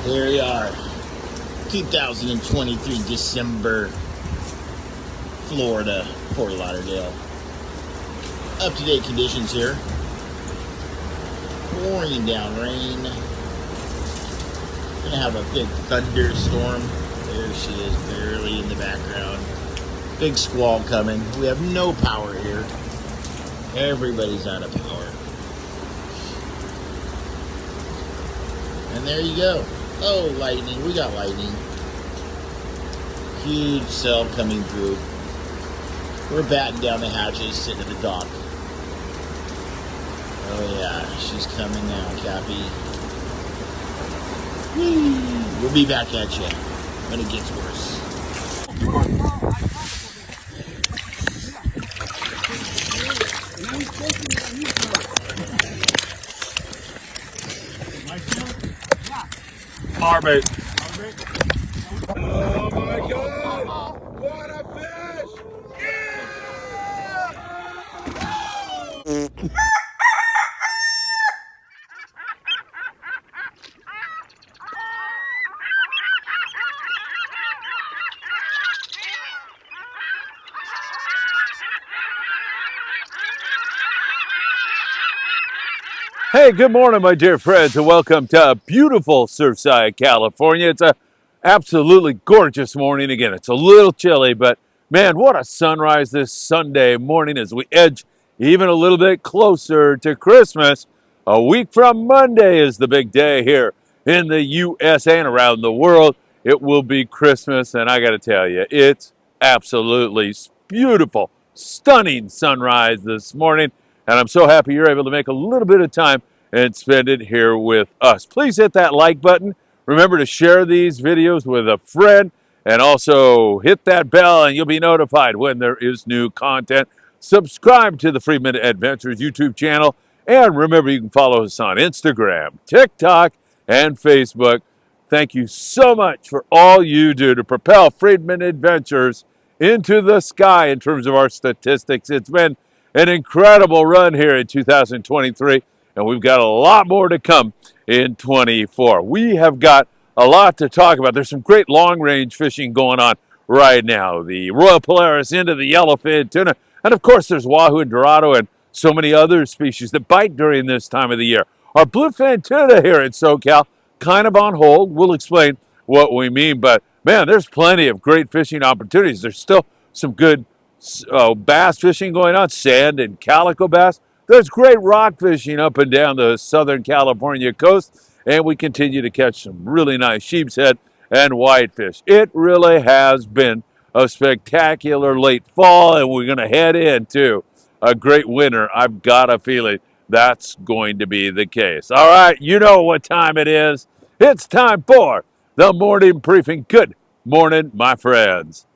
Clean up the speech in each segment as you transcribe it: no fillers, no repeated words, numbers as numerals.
Here we are, 2023 December, Florida, Fort Lauderdale. Up-to-date conditions here. Pouring down rain. Gonna have a big thunderstorm. There she is, barely in the background. Big squall coming. We have no power here. Everybody's out of power. And there you go. Oh, lightning. We got lightning. Huge cell coming through. We're batting down the hatches, sitting at the dock. Oh yeah, she's coming now, Cappy. Whee! We'll be back at you when it gets worse. Arbit. Oh my God! What a fish! Yeah! Hey, good morning, my dear friends, and welcome to beautiful Surfside, California. It's a absolutely gorgeous morning. Again, it's a little chilly, but man, what a sunrise this Sunday morning as we edge even a little bit closer to Christmas. A week from Monday is the big day here in the U.S. and around the world. It will be Christmas, and I got to tell you, it's absolutely beautiful, stunning sunrise this morning. And I'm so happy you're able to make a little bit of time and spend it here with us. Please hit that like button. Remember to share these videos with a friend and also hit that bell and you'll be notified when there is new content. Subscribe to the Friedman Adventures YouTube channel. And remember, you can follow us on Instagram, TikTok, and Facebook. Thank you so much for all you do to propel Friedman Adventures into the sky in terms of our statistics. It's been an incredible run here in 2023, and we've got a lot more to come in 24. We have got a lot to talk about. There's some great long-range fishing going on right now. The Royal Polaris into the yellowfin, tuna, and of course there's wahoo and dorado and so many other species that bite during this time of the year. Our bluefin tuna here in SoCal, kind of on hold. We'll explain what we mean, but man, there's plenty of great fishing opportunities. There's still some good bass fishing going on, sand and calico bass. There's great rock fishing up and down the Southern California coast, and we continue to catch some really nice sheepshead and whitefish. It really has been a spectacular late fall, and we're going to head into a great winter. I've got a feeling that's going to be the case. All right, you know what time it is. It's time for the morning briefing. Good morning, my friends.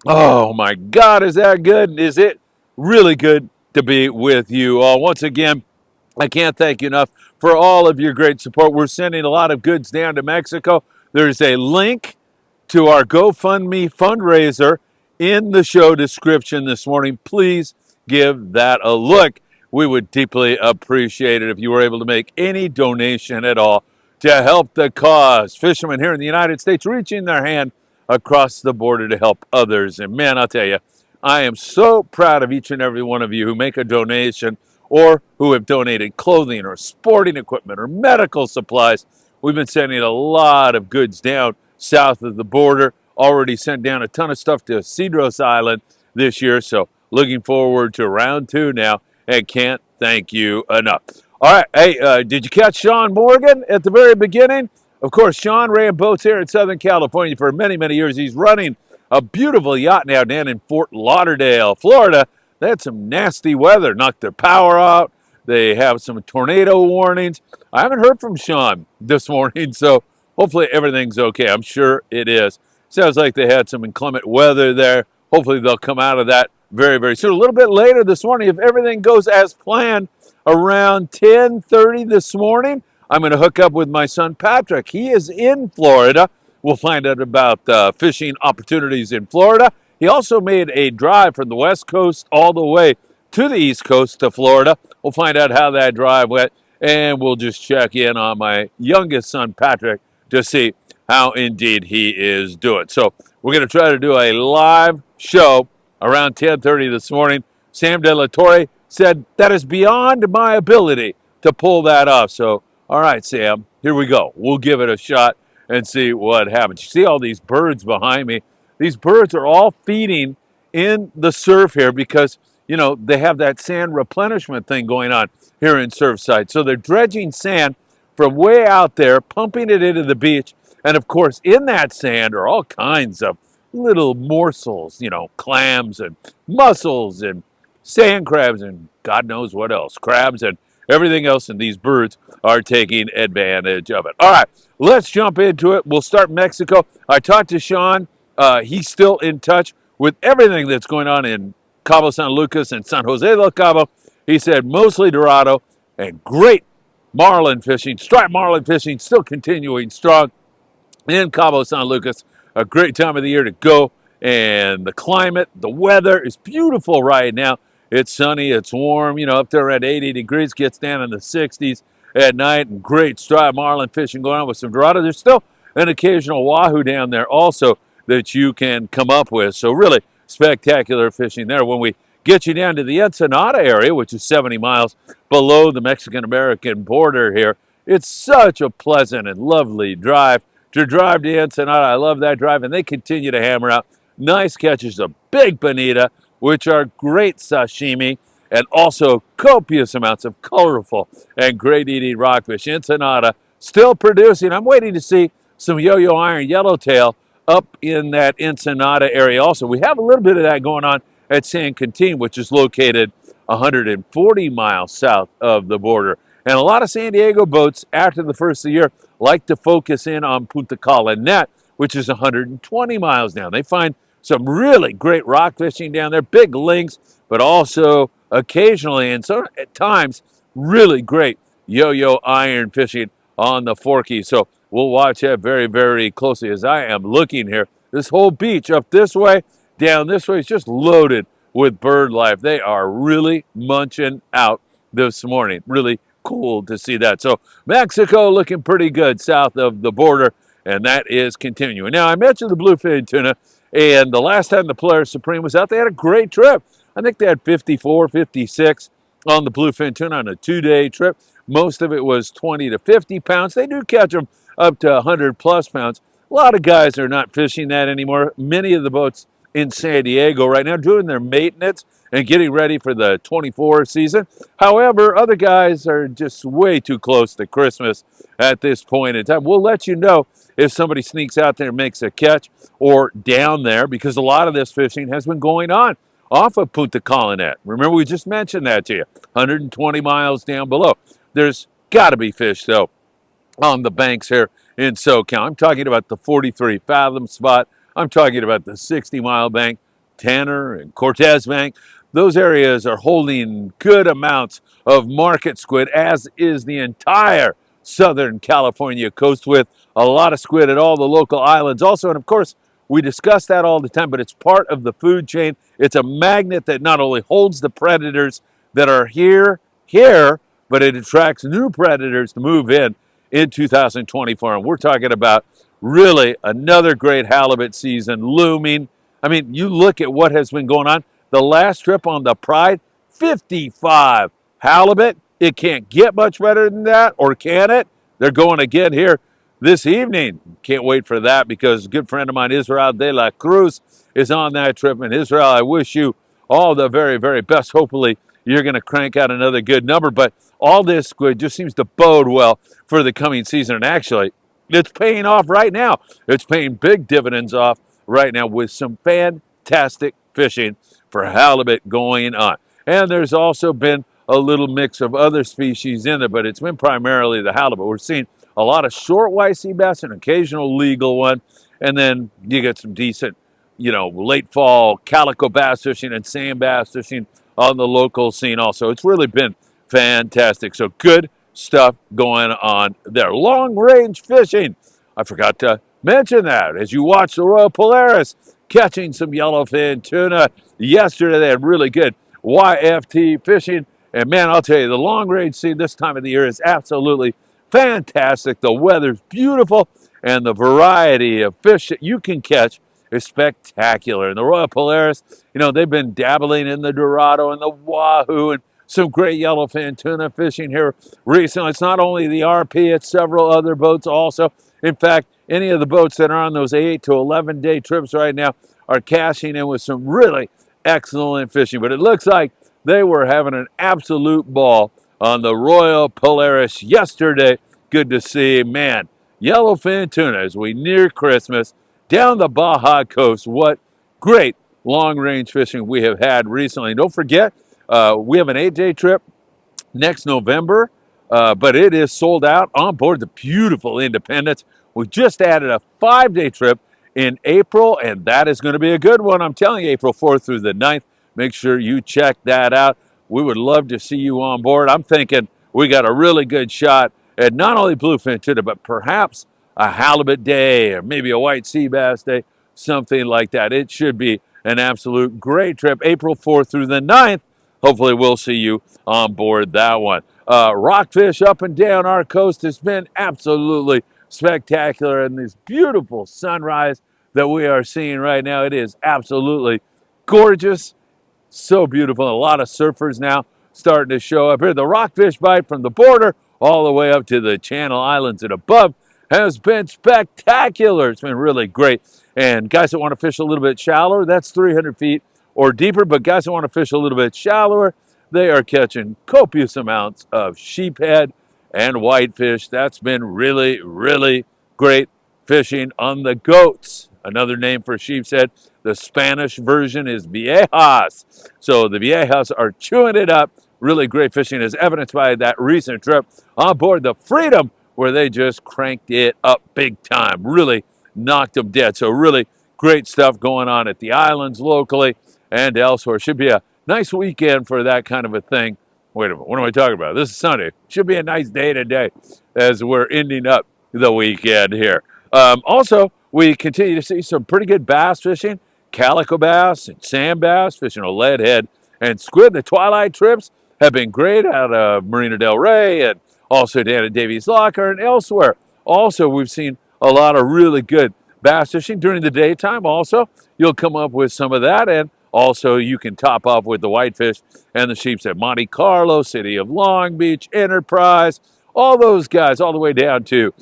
Oh my God, is that good? Is it really good to be with you all? Once again, I can't thank you enough for all of your great support. We're sending a lot of goods down to Mexico. There's a link to our GoFundMe fundraiser in the show description this morning. Please give that a look. We would deeply appreciate it if you were able to make any donation at all to help the cause. Fishermen here in the United States reaching their hand across the border to help others. And man, I'll tell you, I am so proud of each and every one of you who make a donation or who have donated clothing or sporting equipment or medical supplies. We've been sending a lot of goods down south of the border, already sent down a ton of stuff to Cedros Island this year. So looking forward to round 2 now and can't thank you enough. All right, hey, did you catch Sean Morgan at the very beginning? Of course, Sean ran boats here in Southern California for many, many years. He's running a beautiful yacht now down in Fort Lauderdale, Florida. They had some nasty weather, knocked their power out. They have some tornado warnings. I haven't heard from Sean this morning, so hopefully everything's okay. I'm sure it is. Sounds like they had some inclement weather there. Hopefully they'll come out of that very, very soon. A little bit later this morning, if everything goes as planned, around 10:30 this morning, I'm going to hook up with my son, Patrick. He is in Florida. We'll find out about fishing opportunities in Florida. He also made a drive from the West Coast all the way to the East Coast to Florida. We'll find out how that drive went and we'll just check in on my youngest son, Patrick, to see how indeed he is doing. So we're going to try to do a live show around 10:30 this morning. Sam De La Torre said that is beyond my ability to pull that off. So, all right, Sam, here we go. We'll give it a shot and see what happens. You see all these birds behind me? These birds are all feeding in the surf here because, you know, they have that sand replenishment thing going on here in Surfside. So they're dredging sand from way out there, pumping it into the beach. And of course, in that sand are all kinds of little morsels, you know, clams and mussels and sand crabs and God knows what else, crabs and everything else. And these birds are taking advantage of it. All right, let's jump into it. We'll start Mexico. I talked to Sean. He's still in touch with everything that's going on in Cabo San Lucas and San Jose del Cabo. He said mostly Dorado and great marlin fishing, striped marlin fishing still continuing strong in Cabo San Lucas. A great time of the year to go. And the climate, the weather is beautiful right now. It's sunny, it's warm, you know, up there at 80 degrees, gets down in the 60s at night, and great striped marlin fishing going on with some Dorado. There's still an occasional wahoo down there also that you can come up with. So really spectacular fishing there. When we get you down to the Ensenada area, which is 70 miles below the Mexican-American border here, it's such a pleasant and lovely drive to drive to Ensenada. I love that drive, and they continue to hammer out nice catches of big bonita, which are great sashimi, and also copious amounts of colorful and great eating rockfish. Ensenada still producing. I'm waiting to see some yo-yo iron yellowtail up in that Ensenada area also. We have a little bit of that going on at San Quintin, which is located 140 miles south of the border. And a lot of San Diego boats after the first of the year like to focus in on Punta Colonet, which is 120 miles down. They find some really great rock fishing down there, big links, but also occasionally and so at times really great yo-yo iron fishing on the Forky. So we'll watch that very, very closely as I am looking here. This whole beach up this way, down this way is just loaded with bird life. They are really munching out this morning. Really cool to see that. So Mexico looking pretty good south of the border, and that is continuing. Now, I mentioned the bluefin tuna, and the last time the Polaris Supreme was out, they had a great trip. I think they had 54, 56 on the bluefin tuna on a 2-day trip. Most of it was 20 to 50 pounds. They do catch them up to 100 plus pounds. A lot of guys are not fishing that anymore. Many of the boats in San Diego right now doing their maintenance and getting ready for the 24 season. However, other guys are just way too close to Christmas at this point in time. We'll let you know if somebody sneaks out there and makes a catch or down there, because a lot of this fishing has been going on off of Punta Colonet. Remember, we just mentioned that to you, 120 miles down below. There's got to be fish, though, on the banks here in SoCal. I'm talking about the 43 fathom spot. I'm talking about the 60-mile bank, Tanner and Cortez Bank. Those areas are holding good amounts of market squid, as is the entire Southern California coast, with a lot of squid at all the local islands also. And of course, we discuss that all the time, but it's part of the food chain. It's a magnet that not only holds the predators that are here, but it attracts new predators to move in 2024. And we're talking about really another great halibut season looming. I mean, you look at what has been going on. The last trip on the Pride, 55 halibut. It can't get much better than that, or can it? They're going again here this evening. Can't wait for that, because a good friend of mine, Israel de la Cruz, is on that trip. And Israel, I wish you all the very, very best. Hopefully, you're going to crank out another good number. But all this squid just seems to bode well for the coming season. And actually, it's paying off right now. It's paying big dividends off right now with some fantastic fishing for halibut going on. And there's also been a little mix of other species in there, but it's been primarily the halibut. We're seeing a lot of short white sea bass, an occasional legal one, and then you get some decent, late fall calico bass fishing and sand bass fishing on the local scene also. It's really been fantastic. So good stuff going on there. Long range fishing. I forgot to mention that as you watch the Royal Polaris catching some yellowfin tuna yesterday. They had really good YFT fishing, And man, I'll tell you, the long range scene this time of the year is absolutely fantastic. The weather's beautiful, and the variety of fish that you can catch is spectacular. And the Royal Polaris, they've been dabbling in the Dorado and the Wahoo and some great yellowfin tuna fishing here recently. It's not only the RP, it's several other boats also. In fact, any of the boats that are on those 8 to 11 day trips right now are cashing in with some really excellent fishing. But it looks like they were having an absolute ball on the Royal Polaris yesterday. Good to see, man. Yellowfin tuna as we near Christmas down the Baja coast. What great long-range fishing we have had recently. Don't forget, we have an 8-day trip next November, but it is sold out on board the beautiful Independence. We just added a 5-day trip in April, and that is going to be a good one. I'm telling you, April 4th through the 9th. Make sure you check that out. We would love to see you on board. I'm thinking we got a really good shot at not only bluefin tuna, but perhaps a halibut day or maybe a white sea bass day, something like that. It should be an absolute great trip, April 4th through the 9th. Hopefully we'll see you on board that one. Rockfish up and down our coast has been absolutely spectacular, and this beautiful sunrise that we are seeing right now, it is absolutely gorgeous. So beautiful. A lot of surfers now starting to show up here. The rockfish bite from the border all the way up to the Channel Islands and above has been spectacular. It's been really great. And guys that want to fish a little bit shallower, that's 300 feet or deeper. But guys that want to fish a little bit shallower, they are catching copious amounts of sheephead and whitefish. That's been really, really great fishing on the goats. Another name for sheep's head. The Spanish version is viejas. So the viejas are chewing it up. Really great fishing, as evidenced by that recent trip on board the Freedom, where they just cranked it up big time. Really knocked them dead. So really great stuff going on at the islands locally and elsewhere. Should be a nice weekend for that kind of a thing. Wait a minute, what am I talking about? This is Sunday. Should be a nice day today as we're ending up the weekend here. Also, we continue to see some pretty good bass fishing, calico bass and sand bass, fishing a leadhead and squid. The twilight trips have been great out of Marina del Rey and also down at Davies Locker and elsewhere. Also, we've seen a lot of really good bass fishing during the daytime. Also, you'll come up with some of that, and also you can top off with the whitefish and the sheeps at Monte Carlo, City of Long Beach, Enterprise, all those guys, all the way down to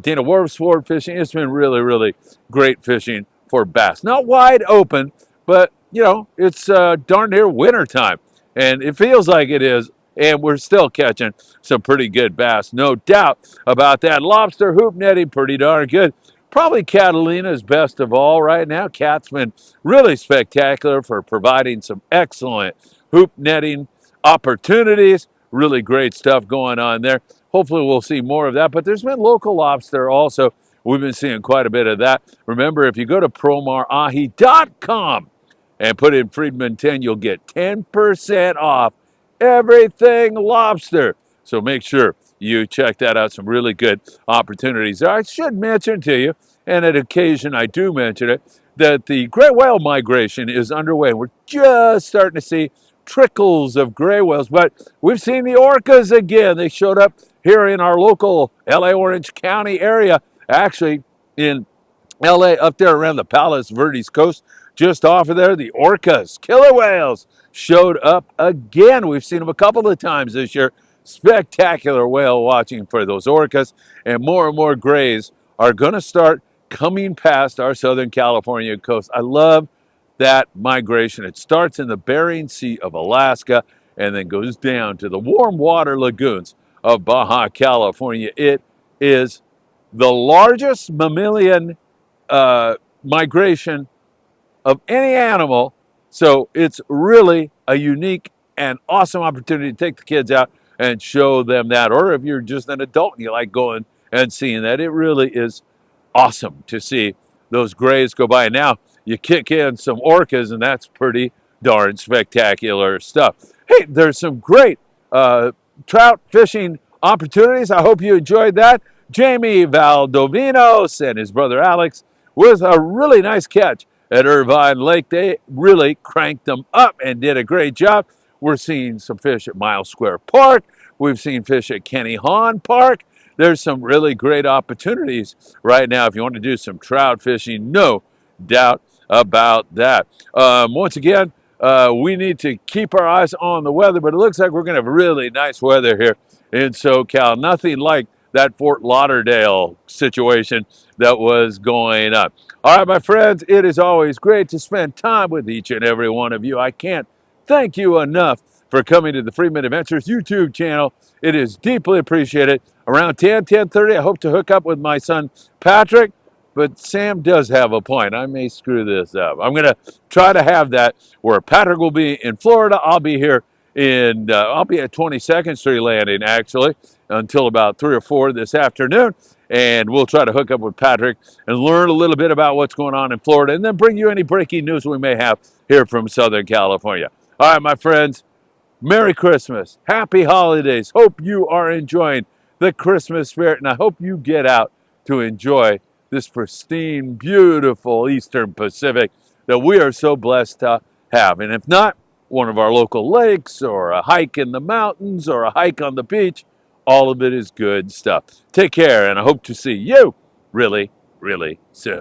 Dana Wharf sport fishing. It's been really, really great fishing for bass. Not wide open, but, it's darn near winter time, and it feels like it is, and we're still catching some pretty good bass. No doubt about that. Lobster hoop netting, pretty darn good. Probably Catalina is best of all right now. Cat's been really spectacular for providing some excellent hoop netting opportunities. Really great stuff going on there. Hopefully we'll see more of that, but there's been local lobster also. We've been seeing quite a bit of that. Remember, if you go to promarahi.com and put in Friedman 10, you'll get 10% off everything lobster. So make sure you check that out. Some really good opportunities. I should mention to you, and at occasion I do mention it, that the gray whale migration is underway. We're just starting to see trickles of gray whales, but we've seen the orcas again. They showed up here in our local LA Orange County area, actually in LA, up there around the Palos Verdes coast, just off of there. The orcas, killer whales, showed up again. We've seen them a couple of times this year. Spectacular whale watching for those orcas, and more grays are going to start coming past our Southern California coast. I love that migration. It starts in the Bering Sea of Alaska and then goes down to the warm water lagoons of Baja, California. It is the largest mammalian migration of any animal, so it's really a unique and awesome opportunity to take the kids out and show them that. Or if you're just an adult and you like going and seeing that, it really is awesome to see those grays go by. And now you kick in some orcas, and that's pretty darn spectacular stuff. Hey, there's some great trout fishing opportunities. I hope you enjoyed that. Jamie Valdovinos and his brother Alex with a really nice catch at Irvine Lake. They really cranked them up and did a great job. We're seeing some fish at Miles Square Park. We've seen fish at Kenny Hahn Park. There's some really great opportunities right now if you want to do some trout fishing. No doubt about that. Once again, we need to keep our eyes on the weather, but it looks like we're going to have really nice weather here in SoCal. Nothing like that Fort Lauderdale situation that was going on. All right, my friends, it is always great to spend time with each and every one of you. I can't thank you enough for coming to the Friedman Adventures YouTube channel. It is deeply appreciated. Around 10:30, I hope to hook up with my son, Patrick. But Sam does have a point. I may screw this up. I'm going to try to have that where Patrick will be in Florida. I'll be here I'll be at 22nd Street Landing, actually, until about 3 or 4 this afternoon. And we'll try to hook up with Patrick and learn a little bit about what's going on in Florida and then bring you any breaking news we may have here from Southern California. All right, my friends, Merry Christmas. Happy holidays. Hope you are enjoying the Christmas spirit, and I hope you get out to enjoy this pristine, beautiful Eastern Pacific that we are so blessed to have. And if not, one of our local lakes or a hike in the mountains or a hike on the beach, all of it is good stuff. Take care, and I hope to see you really, really soon.